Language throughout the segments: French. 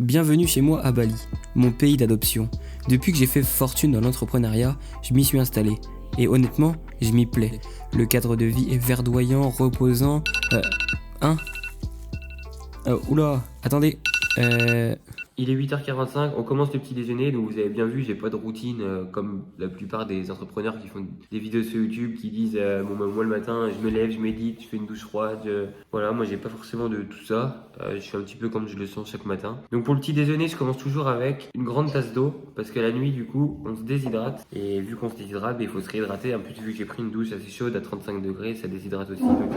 Bienvenue chez moi à Bali, mon pays d'adoption. Depuis que j'ai fait fortune dans l'entrepreneuriat, je m'y suis installé. Et honnêtement, je m'y plais. Le cadre de vie est verdoyant, reposant... Oula, attendez. Il est 8h45, on commence le petit déjeuner, donc vous avez bien vu, j'ai pas de routine comme la plupart des entrepreneurs qui font des vidéos sur YouTube qui disent moi le matin je me lève, je médite, je fais une douche froide, voilà, moi j'ai pas forcément de tout ça, je suis un petit peu comme je le sens chaque matin. Donc pour le petit déjeuner, je commence toujours avec une grande tasse d'eau, parce que la nuit du coup on se déshydrate, et vu qu'on se déshydrate, il faut se réhydrater, en plus vu que j'ai pris une douche assez chaude à 35 degrés, ça déshydrate aussi. Donc...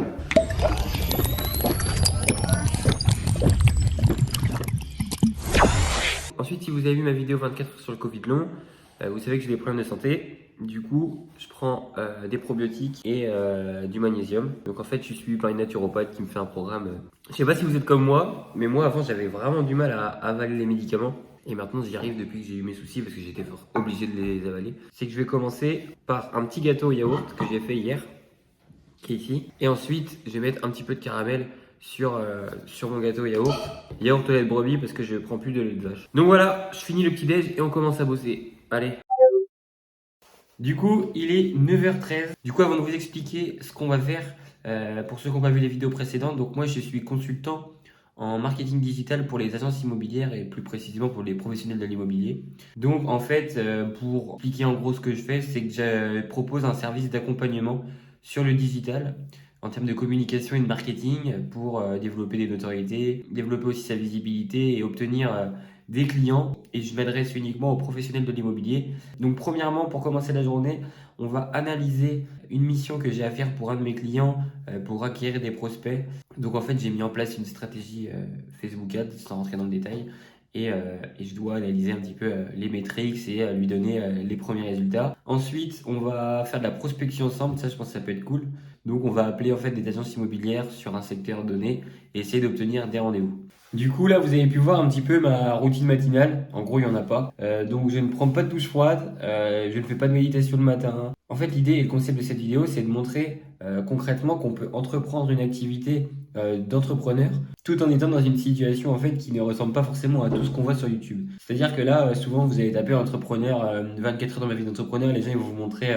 Ensuite, si vous avez vu ma vidéo 24 sur le Covid long, vous savez que j'ai des problèmes de santé. Du coup, je prends des probiotiques et du magnésium. Donc en fait, je suis suivi par une naturopathe qui me fait un programme. Je sais pas si vous êtes comme moi, mais moi avant j'avais vraiment du mal à avaler les médicaments. Et maintenant j'y arrive depuis que j'ai eu mes soucis parce que j'étais obligé de les avaler. C'est que je vais commencer par un petit gâteau au yaourt que j'ai fait hier, qui est ici. Et ensuite, je vais mettre un petit peu de caramel sur mon gâteau yaourt au lait de brebis parce que je prends plus de lait de vache. Donc voilà, je finis le petit déj et on commence à bosser. Allez. Du coup, il est 9h13. Du coup, avant de vous expliquer ce qu'on va faire, pour ceux qui n'ont pas vu les vidéos précédentes, donc moi je suis consultant en marketing digital pour les agences immobilières et plus précisément pour les professionnels de l'immobilier. Donc en fait, pour expliquer en gros ce que je fais, c'est que je propose un service d'accompagnement sur le digital en termes de communication et de marketing pour développer des notoriétés, développer aussi sa visibilité et obtenir des clients. Et je m'adresse uniquement aux professionnels de l'immobilier. Donc premièrement, pour commencer la journée, on va analyser une mission que j'ai à faire pour un de mes clients pour acquérir des prospects. Donc en fait, j'ai mis en place une stratégie Facebook Ads sans rentrer dans le détail. Et je dois analyser un petit peu les métriques et lui donner les premiers résultats. Ensuite, on va faire de la prospection ensemble. Ça, je pense que ça peut être cool. Donc, on va appeler en fait des agences immobilières sur un secteur donné et essayer d'obtenir des rendez-vous. Du coup, là, vous avez pu voir un petit peu ma routine matinale. En gros, il n'y en a pas. Donc, je ne prends pas de douche froide. Je ne fais pas de méditation le matin. En fait, l'idée et le concept de cette vidéo, c'est de montrer concrètement qu'on peut entreprendre une activité d'entrepreneur tout en étant dans une situation en fait qui ne ressemble pas forcément à tout ce qu'on voit sur YouTube. C'est-à-dire que là, souvent, vous allez taper entrepreneur, 24 heures dans ma vie d'entrepreneur, les gens ils vont vous montrer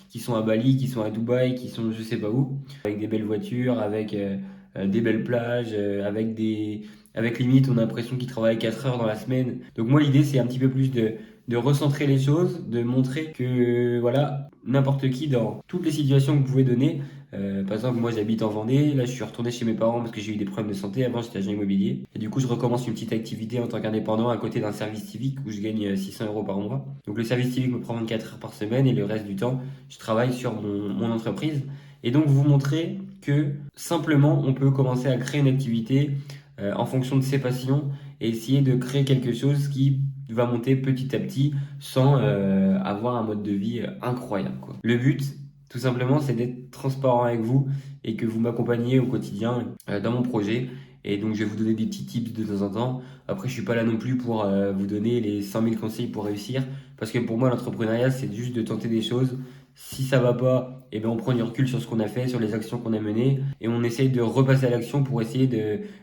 qu'ils sont à Bali, qu'ils sont à Dubaï, qu'ils sont je sais pas où, avec des belles voitures, avec des belles plages, avec limite on a l'impression qu'ils travaillent 4 heures dans la semaine. Donc moi l'idée c'est un petit peu plus de recentrer les choses, de montrer que voilà, n'importe qui dans toutes les situations que vous pouvez donner. Par exemple, moi j'habite en Vendée, là je suis retourné chez mes parents parce que j'ai eu des problèmes de santé, avant j'étais agent immobilier. Et du coup je recommence une petite activité en tant qu'indépendant à côté d'un service civique où je gagne 600 € par mois. Donc le service civique me prend 24 heures par semaine et le reste du temps je travaille sur mon entreprise. Et donc vous montrer que simplement on peut commencer à créer une activité en fonction de ses passions et essayer de créer quelque chose qui va monter petit à petit sans avoir un mode de vie incroyable, quoi. Le but, tout simplement, c'est d'être transparent avec vous et que vous m'accompagniez au quotidien dans mon projet. Et donc, je vais vous donner des petits tips de temps en temps. Après, je suis pas là non plus pour vous donner les 100 000 conseils pour réussir. Parce que pour moi, l'entrepreneuriat, c'est juste de tenter des choses. Si ça va pas, eh ben on prend du recul sur ce qu'on a fait, sur les actions qu'on a menées, et on essaye de repasser à l'action pour essayer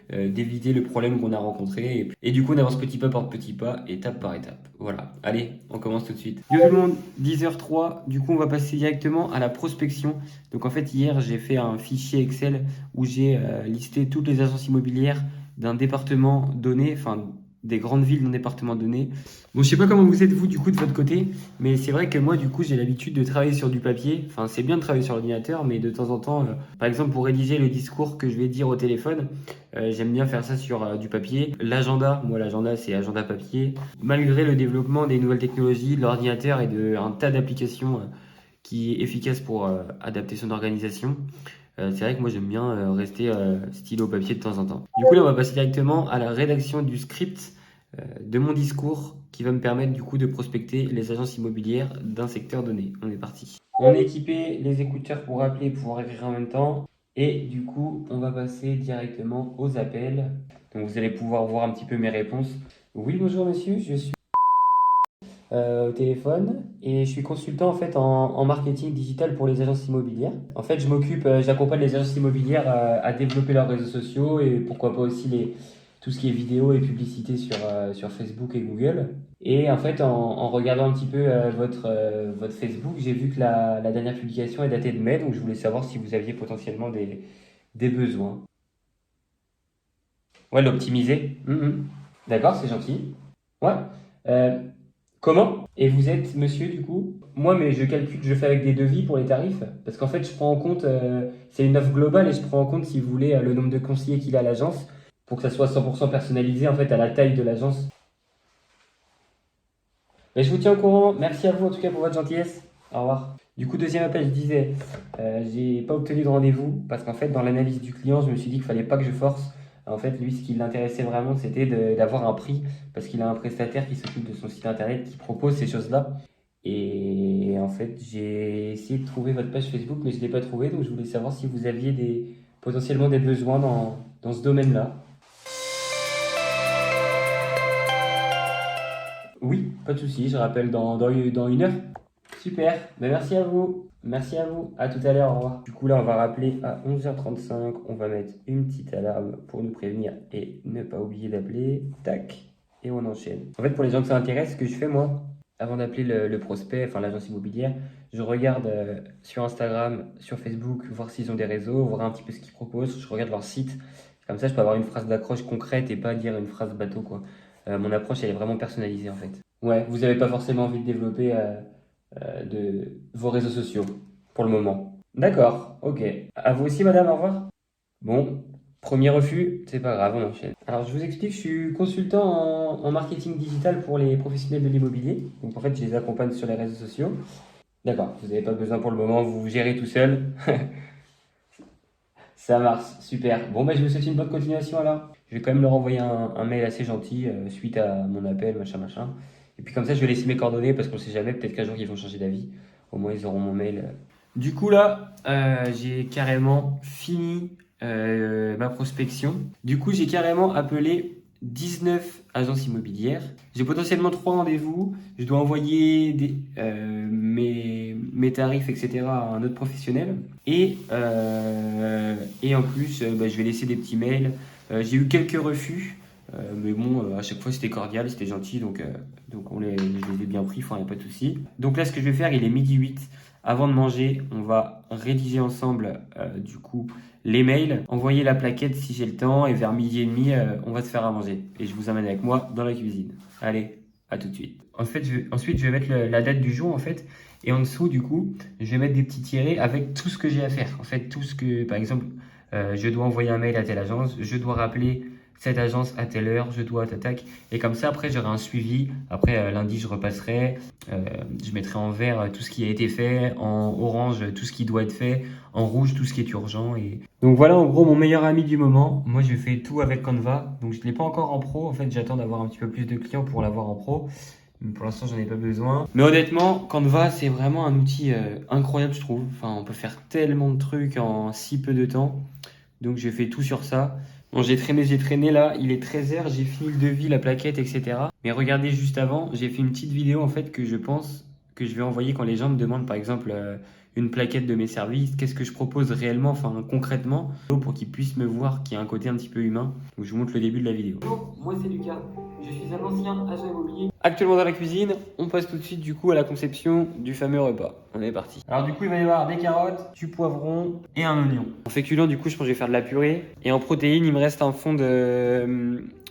d'éviter le problème qu'on a rencontré. Et du coup, on avance petit pas par petit pas, étape par étape. Voilà. Allez, on commence tout de suite. Yo tout le monde, 10h03. Du coup, on va passer directement à la prospection. Donc en fait, hier, j'ai fait un fichier Excel où j'ai listé toutes les agences immobilières d'un département donné, enfin des grandes villes d'un département donné. Bon, je sais pas comment vous êtes vous du coup de votre côté, mais c'est vrai que moi du coup j'ai l'habitude de travailler sur du papier. Enfin, c'est bien de travailler sur l'ordinateur, mais de temps en temps, par exemple pour rédiger le discours que je vais dire au téléphone, j'aime bien faire ça sur du papier. L'agenda, moi l'agenda c'est agenda papier. Malgré le développement des nouvelles technologies, de l'ordinateur et d'un tas d'applications qui est efficace pour adapter son organisation. C'est vrai que moi j'aime bien rester stylo papier de temps en temps. Du coup là on va passer directement à la rédaction du script de mon discours qui va me permettre du coup de prospecter les agences immobilières d'un secteur donné. On est parti. On a équipé les écouteurs pour appeler et pouvoir écrire en même temps. Et du coup on va passer directement aux appels. Donc vous allez pouvoir voir un petit peu mes réponses. Oui bonjour monsieur, je suis au téléphone et je suis consultant en fait en marketing digital pour les agences immobilières. En fait, j'accompagne les agences immobilières à développer leurs réseaux sociaux et pourquoi pas aussi tout ce qui est vidéo et publicité sur Facebook et Google. Et en fait, en regardant un petit peu votre Facebook, j'ai vu que la dernière publication est datée de mai, donc je voulais savoir si vous aviez potentiellement des besoins. Ouais, l'optimiser. D'accord, c'est gentil. Ouais. Euh, Comment? Et vous êtes monsieur du coup? Moi, mais je calcule, je fais avec des devis pour les tarifs. Parce qu'en fait, je prends en compte, c'est une offre globale et je prends en compte, si vous voulez, le nombre de conseillers qu'il a à l'agence pour que ça soit 100% personnalisé en fait à la taille de l'agence. Mais je vous tiens au courant. Merci à vous en tout cas pour votre gentillesse. Au revoir. Du coup, deuxième appel, je disais, j'ai pas obtenu de rendez-vous parce qu'en fait, dans l'analyse du client, je me suis dit qu'il fallait pas que je force. En fait, lui, ce qui l'intéressait vraiment, c'était d'avoir un prix parce qu'il a un prestataire qui s'occupe de son site internet qui propose ces choses-là. Et en fait, j'ai essayé de trouver votre page Facebook, mais je ne l'ai pas trouvé. Donc, je voulais savoir si vous aviez potentiellement des besoins dans ce domaine-là. Oui, pas de souci, je rappelle dans une heure. Super, ben merci à vous. Merci à vous. À tout à l'heure, au revoir. Du coup, là, on va rappeler à 11h35. On va mettre une petite alarme pour nous prévenir et ne pas oublier d'appeler. Tac. Et on enchaîne. En fait, pour les gens que ça intéresse, ce que je fais, moi, avant d'appeler le prospect, enfin l'agence immobilière, je regarde sur Instagram, sur Facebook, voir s'ils ont des réseaux, voir un petit peu ce qu'ils proposent. Je regarde leur site. Comme ça, je peux avoir une phrase d'accroche concrète et pas dire une phrase bateau, quoi. Mon approche, elle est vraiment personnalisée, en fait. Ouais, vous n'avez pas forcément envie de développer de vos réseaux sociaux pour le moment. D'accord, ok. À vous aussi, madame, au revoir. Bon, premier refus, c'est pas grave, on enchaîne. Alors, je vous explique, je suis consultant en marketing digital pour les professionnels de l'immobilier. Donc, en fait, je les accompagne sur les réseaux sociaux. D'accord, vous n'avez pas besoin pour le moment, vous vous gérez tout seul. Ça marche, super. Bon, bah, je vous souhaite une bonne continuation alors. Je vais quand même leur envoyer un mail assez gentil suite à mon appel, machin, machin. Et puis comme ça, je vais laisser mes coordonnées parce qu'on sait jamais, peut-être qu'un jour ils vont changer d'avis. Au moins, ils auront mon mail. Du coup, là, j'ai carrément fini ma prospection. Du coup, j'ai carrément appelé 19 agences immobilières. J'ai potentiellement 3 rendez-vous. Je dois envoyer mes tarifs, etc. à un autre professionnel. Et en plus, bah, je vais laisser des petits mails. J'ai eu quelques refus. Mais bon, à chaque fois c'était cordial, c'était gentil, donc je les ai bien pris, il n'y a pas de souci. Donc là, ce que je vais faire, il est midi 8. Avant de manger, on va rédiger ensemble du coup les mails, envoyer la plaquette si j'ai le temps, et vers midi et demi, on va se faire à manger. Et je vous emmène avec moi dans la cuisine. Allez, à tout de suite. En fait, ensuite, je vais mettre la date du jour, en fait, et en dessous, du coup, je vais mettre des petits tirets avec tout ce que j'ai à faire. En fait, tout ce que, par exemple, je dois envoyer un mail à telle agence, je dois rappeler cette agence à telle heure, je dois t'attaquer. Et comme ça, après, j'aurai un suivi. Après, lundi, je repasserai. Je mettrai en vert tout ce qui a été fait, en orange tout ce qui doit être fait, en rouge tout ce qui est urgent. Et donc voilà, en gros, mon meilleur ami du moment. Moi, je fais tout avec Canva. Donc, je ne l'ai pas encore en pro. En fait, j'attends d'avoir un petit peu plus de clients pour l'avoir en pro. Mais pour l'instant, j'en ai pas besoin. Mais honnêtement, Canva, c'est vraiment un outil incroyable, je trouve. Enfin, on peut faire tellement de trucs en si peu de temps. Donc, je fais tout sur ça. Bon, j'ai traîné là, il est 13h, j'ai fini le devis, la plaquette, etc. Mais regardez juste avant, j'ai fait une petite vidéo en fait que je pense que je vais envoyer quand les gens me demandent par exemple une plaquette de mes services, qu'est-ce que je propose réellement, enfin concrètement, pour qu'ils puissent me voir, qu'il y a un côté un petit peu humain. Donc je vous montre le début de la vidéo. Bonjour, moi c'est Lucas, je suis un ancien agent immobilier. Actuellement dans la cuisine, on passe tout de suite du coup à la conception du fameux repas. On est parti. Alors du coup il va y avoir des carottes, du poivron et un oignon. En féculent du coup je pense que je vais faire de la purée. Et en protéines il me reste un fond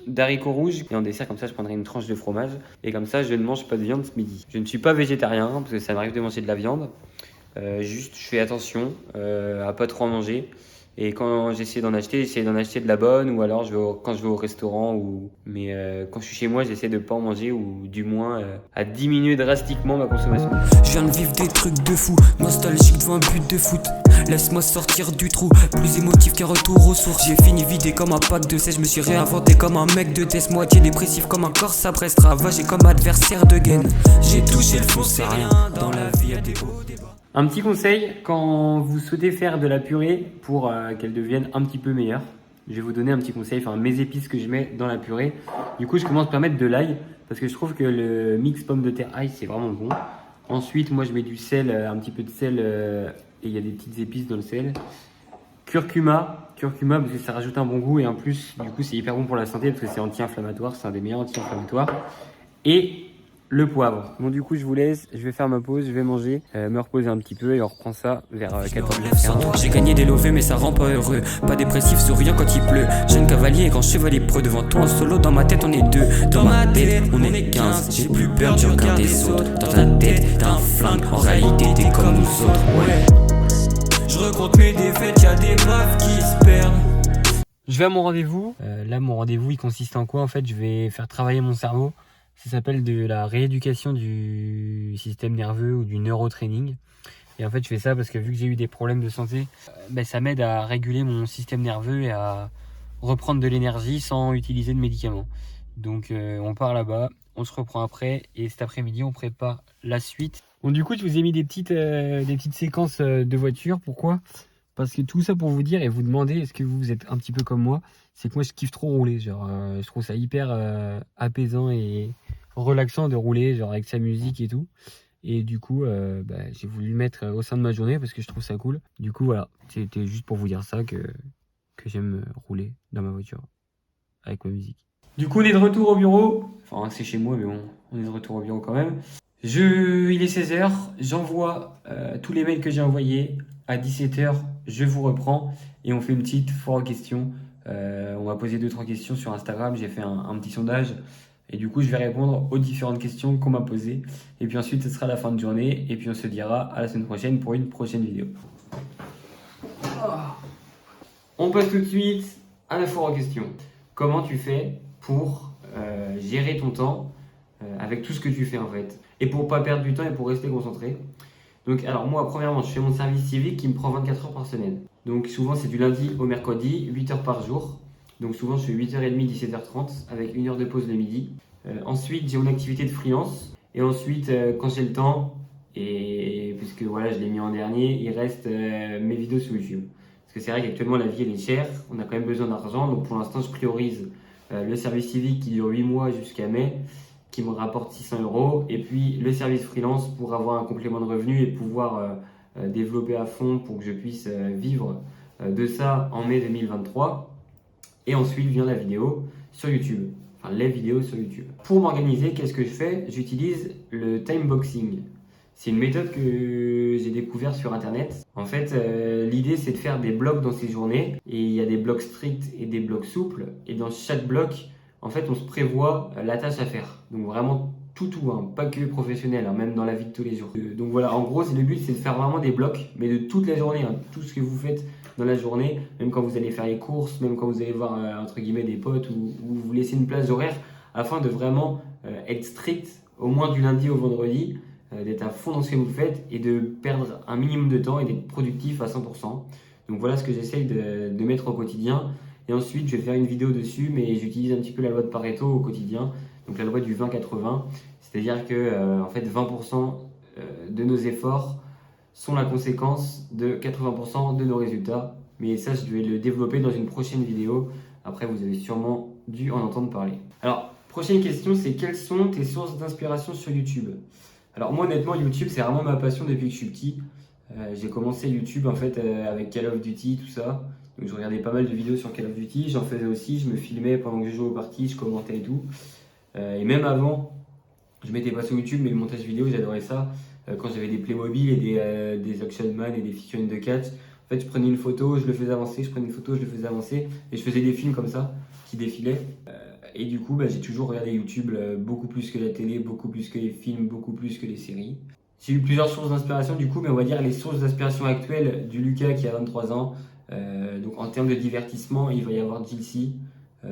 d'haricots rouges. Et en dessert comme ça je prendrai une tranche de fromage. Et comme ça je ne mange pas de viande ce midi. Je ne suis pas végétarien parce que ça m'arrive de manger de la viande. Juste je fais attention à pas trop en manger. Et quand j'essaie d'en acheter, j'essaie d'en acheter de la bonne, ou alors quand je vais au restaurant, mais quand je suis chez moi, j'essaie de pas en manger, ou du moins à diminuer drastiquement ma consommation. Je viens de vivre des trucs de fou, nostalgique devant un but de foot. Laisse-moi sortir du trou, plus émotif qu'un retour aux sources. J'ai fini vidé comme un pack de 16, je me suis réinventé comme un mec de test. Moitié dépressif comme un corps après ravagé comme adversaire de gaine. J'ai touché le fond, c'est rien, dans la vie y'a des hauts, des bas. Un petit conseil, quand vous souhaitez faire de la purée pour qu'elle devienne un petit peu meilleure, je vais vous donner un petit conseil, enfin mes épices que je mets dans la purée. Du coup, je commence par mettre de l'ail, parce que je trouve que le mix pomme de terre ail, c'est vraiment bon. Ensuite, moi je mets du sel, un petit peu de sel, et il y a des petites épices dans le sel. Curcuma, curcuma parce que ça rajoute un bon goût et en plus, du coup, c'est hyper bon pour la santé parce que c'est anti-inflammatoire, c'est un des meilleurs anti-inflammatoires. Et le poivre. Bon, du coup, je vous laisse, je vais faire ma pause, je vais manger, me reposer un petit peu et on reprend ça vers 14h15. J'ai gagné des lovés mais ça rend pas heureux. Pas dépressif, souriant quand il pleut. Jeune cavalier et grand chevalier preux. Devant toi en solo, dans ma tête on est deux. Dans ma tête on est 15. J'ai plus peur du regard des autres. Dans ta tête t'as un flingue. En réalité t'es comme nous autres. Ouais. Je recompte mes défaites, y'a des braves qui se perdent. Je vais à mon rendez-vous. Là, mon rendez-vous, il consiste en quoi? En fait, je vais faire travailler mon cerveau. Ça s'appelle de la rééducation du système nerveux ou du neurotraining. Et en fait, je fais ça parce que vu que j'ai eu des problèmes de santé, ça m'aide à réguler mon système nerveux et à reprendre de l'énergie sans utiliser de médicaments. Donc, on part là-bas, on se reprend après et cet après-midi, on prépare la suite. Bon, du coup, je vous ai mis des petites séquences de voiture. Pourquoi? Parce que tout ça pour vous dire et vous demander, est-ce que vous êtes un petit peu comme moi? C'est que moi, je kiffe trop rouler. Genre, je trouve ça hyper apaisant et relaxant de rouler, genre avec sa musique et tout. Et du coup, j'ai voulu le mettre au sein de ma journée parce que je trouve ça cool. Du coup, voilà, c'était juste pour vous dire ça que j'aime rouler dans ma voiture avec ma musique. Du coup, on est de retour au bureau. Enfin, c'est chez moi, mais bon, on est de retour au bureau quand même. Il est 16h, j'envoie tous les mails que j'ai envoyés. À 17h, je vous reprends et on fait une petite foire aux questions. On m'a posé 2-3 questions sur Instagram, j'ai fait un petit sondage. Et du coup, je vais répondre aux différentes questions qu'on m'a posées. Et puis ensuite, ce sera la fin de journée. Et puis on se dira à la semaine prochaine pour une prochaine vidéo. On passe tout de suite à la foire aux questions. Comment tu fais pour gérer ton temps avec tout ce que tu fais en fait? Et pour pas perdre du temps et pour rester concentré. Donc, alors moi, premièrement, je fais mon service civique qui me prend 24 heures par semaine. Donc souvent, c'est du lundi au mercredi, 8 heures par jour. Donc souvent, je fais 8h30, 17h30 avec 1 heure de pause le midi. Ensuite, j'ai mon activité de freelance. Et ensuite, quand j'ai le temps, et puisque voilà, je l'ai mis en dernier, il reste mes vidéos sur YouTube. Parce que c'est vrai qu'actuellement, la vie, elle est chère. On a quand même besoin d'argent. Donc pour l'instant, je priorise le service civique qui dure 8 mois jusqu'à mai, qui me rapporte 600 €. Et puis le service freelance pour avoir un complément de revenu et pouvoir développer à fond pour que je puisse vivre de ça en mai 2023. Et ensuite vient la vidéo sur YouTube, enfin les vidéos sur YouTube. Pour m'organiser, qu'est-ce que je fais? J'utilise le timeboxing. C'est une méthode que j'ai découverte sur internet. En fait, l'idée c'est de faire des blocs dans ses journées. Et il y a des blocs stricts et des blocs souples. Et dans chaque bloc, en fait, on se prévoit la tâche à faire. Donc vraiment tout, hein, pas que professionnel, hein, même dans la vie de tous les jours. Donc voilà, en gros, le but c'est de faire vraiment des blocs, mais de toute la journée, hein, tout ce que vous faites dans la journée, même quand vous allez faire les courses, même quand vous allez voir entre guillemets des potes ou vous laissez une plage horaire afin de vraiment être strict au moins du lundi au vendredi, d'être à fond dans ce que vous faites et de perdre un minimum de temps et d'être productif à 100%. Donc voilà ce que j'essaye de mettre au quotidien. Et ensuite, je vais faire une vidéo dessus, mais j'utilise un petit peu la loi de Pareto au quotidien, donc la loi du 20-80, c'est-à-dire que en fait 20% de nos efforts sont la conséquence de 80% de nos résultats. Mais ça, je vais le développer dans une prochaine vidéo. Après, vous avez sûrement dû en entendre parler. Alors, prochaine question, c'est quelles sont tes sources d'inspiration sur YouTube? Alors moi, honnêtement, YouTube, c'est vraiment ma passion depuis que je suis petit. J'ai commencé YouTube en fait avec Call of Duty, tout ça. Donc je regardais pas mal de vidéos sur Call of Duty. J'en faisais aussi, je me filmais pendant que je jouais aux parties, je commentais et tout. Et même avant, je m'étais pas sur YouTube, mais le montage vidéo, j'adorais ça. Quand j'avais des Playmobil et des Action Man et des figurines de catch, en fait, je prenais une photo, je le faisais avancer, je prenais une photo, je le faisais avancer, et je faisais des films comme ça, qui défilaient. Et du coup, j'ai toujours regardé YouTube beaucoup plus que la télé, beaucoup plus que les films, beaucoup plus que les séries. J'ai eu plusieurs sources d'inspiration du coup, mais on va dire les sources d'inspiration actuelles du Lucas qui a 23 ans. Donc en termes de divertissement, il va y avoir Jilcy.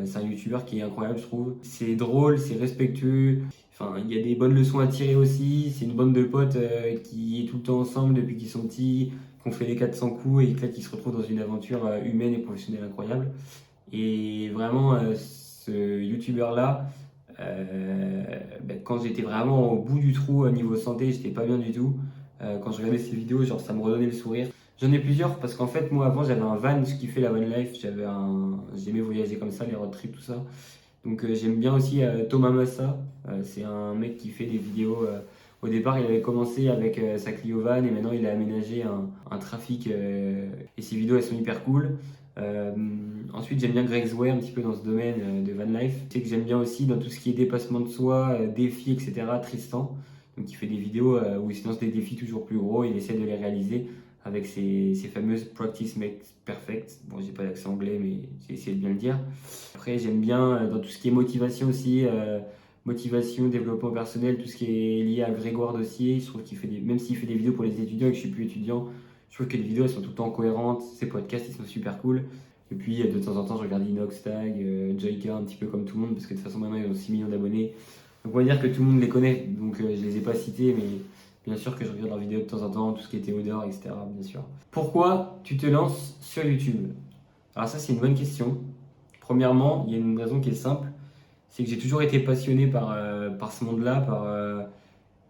C'est un youtubeur qui est incroyable, je trouve. C'est drôle, c'est respectueux. Enfin, il y a des bonnes leçons à tirer aussi. C'est une bande de potes qui est tout le temps ensemble depuis qu'ils sont petits, qu'on fait les 400 coups et qui se retrouvent dans une aventure humaine et professionnelle incroyable. Et vraiment, ce youtubeur-là, quand j'étais vraiment au bout du trou niveau santé, j'étais pas bien du tout. Quand je regardais ces vidéos, genre ça me redonnait le sourire. J'en ai plusieurs parce qu'en fait, moi avant j'avais un van, je kiffais la van life, j'aimais voyager comme ça, les road trips, tout ça. Donc j'aime bien aussi Thomas Massa, c'est un mec qui fait des vidéos. Au départ, il avait commencé avec sa Clio van et maintenant il a aménagé un trafic et ses vidéos elles sont hyper cool. Ensuite, j'aime bien Greg Zouet un petit peu dans ce domaine de van life. Tu sais que j'aime bien aussi dans tout ce qui est dépassement de soi, défis, etc. Tristan, donc il fait des vidéos où il se lance des défis toujours plus gros, il essaie de les réaliser avec ses fameuses practice makes perfect. Bon, j'ai pas d'accent anglais, mais j'ai essayé de bien le dire. Après, j'aime bien dans tout ce qui est motivation aussi, motivation, développement personnel, tout ce qui est lié à Grégoire Dossier. Je trouve qu'il fait même s'il fait des vidéos pour les étudiants et que je suis plus étudiant, je trouve que les vidéos elles sont tout le temps cohérentes, ses podcasts ils sont super cool. Et puis de temps en temps je regarde Inoxtag, Joyka, un petit peu comme tout le monde, parce que de toute façon maintenant ils ont 6 millions d'abonnés. Donc on va dire que tout le monde les connaît, donc je les ai pas cités, mais bien sûr que je regarde leurs vidéos de temps en temps, tout ce qui est Théodore, etc. bien sûr. Pourquoi tu te lances sur YouTube? Alors ça c'est une bonne question. Premièrement, il y a une raison qui est simple, c'est que j'ai toujours été passionné par ce monde-là,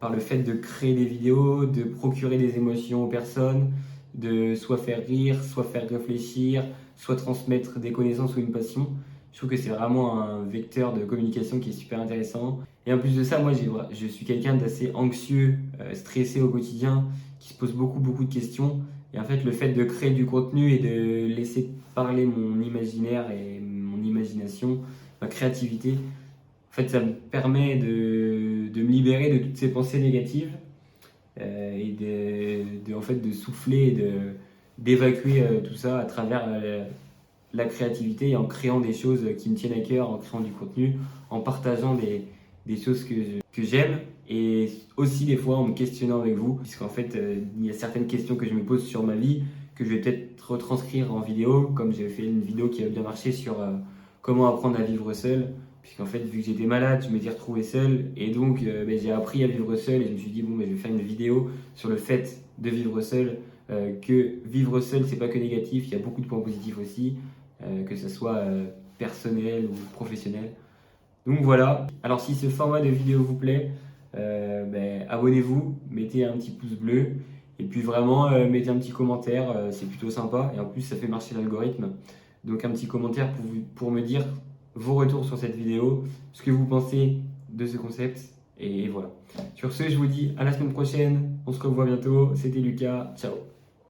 par le fait de créer des vidéos, de procurer des émotions aux personnes, de soit faire rire, soit faire réfléchir, soit transmettre des connaissances ou une passion. Je trouve que c'est vraiment un vecteur de communication qui est super intéressant. Et en plus de ça, moi, je suis quelqu'un d'assez anxieux, stressé au quotidien, qui se pose beaucoup de questions. Et en fait, le fait de créer du contenu et de laisser parler mon imaginaire et mon imagination, ma créativité, en fait, ça me permet de me libérer de toutes ces pensées négatives et en fait, de souffler et d'évacuer tout ça à travers la créativité et en créant des choses qui me tiennent à cœur, en créant du contenu, en partageant des choses que j'aime et aussi des fois en me questionnant avec vous, puisqu'en fait, il y a certaines questions que je me pose sur ma vie que je vais peut-être retranscrire en vidéo, comme j'ai fait une vidéo qui a bien marché sur comment apprendre à vivre seul. Puisqu'en fait, vu que j'étais malade, je m'étais retrouvé seul et donc j'ai appris à vivre seul et je me suis dit, bon, je vais faire une vidéo sur le fait de vivre seul, que vivre seul, c'est pas que négatif, il y a beaucoup de points positifs aussi, que ce soit personnel ou professionnel. Donc voilà, alors si ce format de vidéo vous plaît, abonnez-vous, mettez un petit pouce bleu et puis vraiment mettez un petit commentaire, c'est plutôt sympa et en plus ça fait marcher l'algorithme. Donc un petit commentaire pour me dire vos retours sur cette vidéo, ce que vous pensez de ce concept, et voilà. Sur ce, je vous dis à la semaine prochaine, on se revoit bientôt, c'était Lucas, ciao.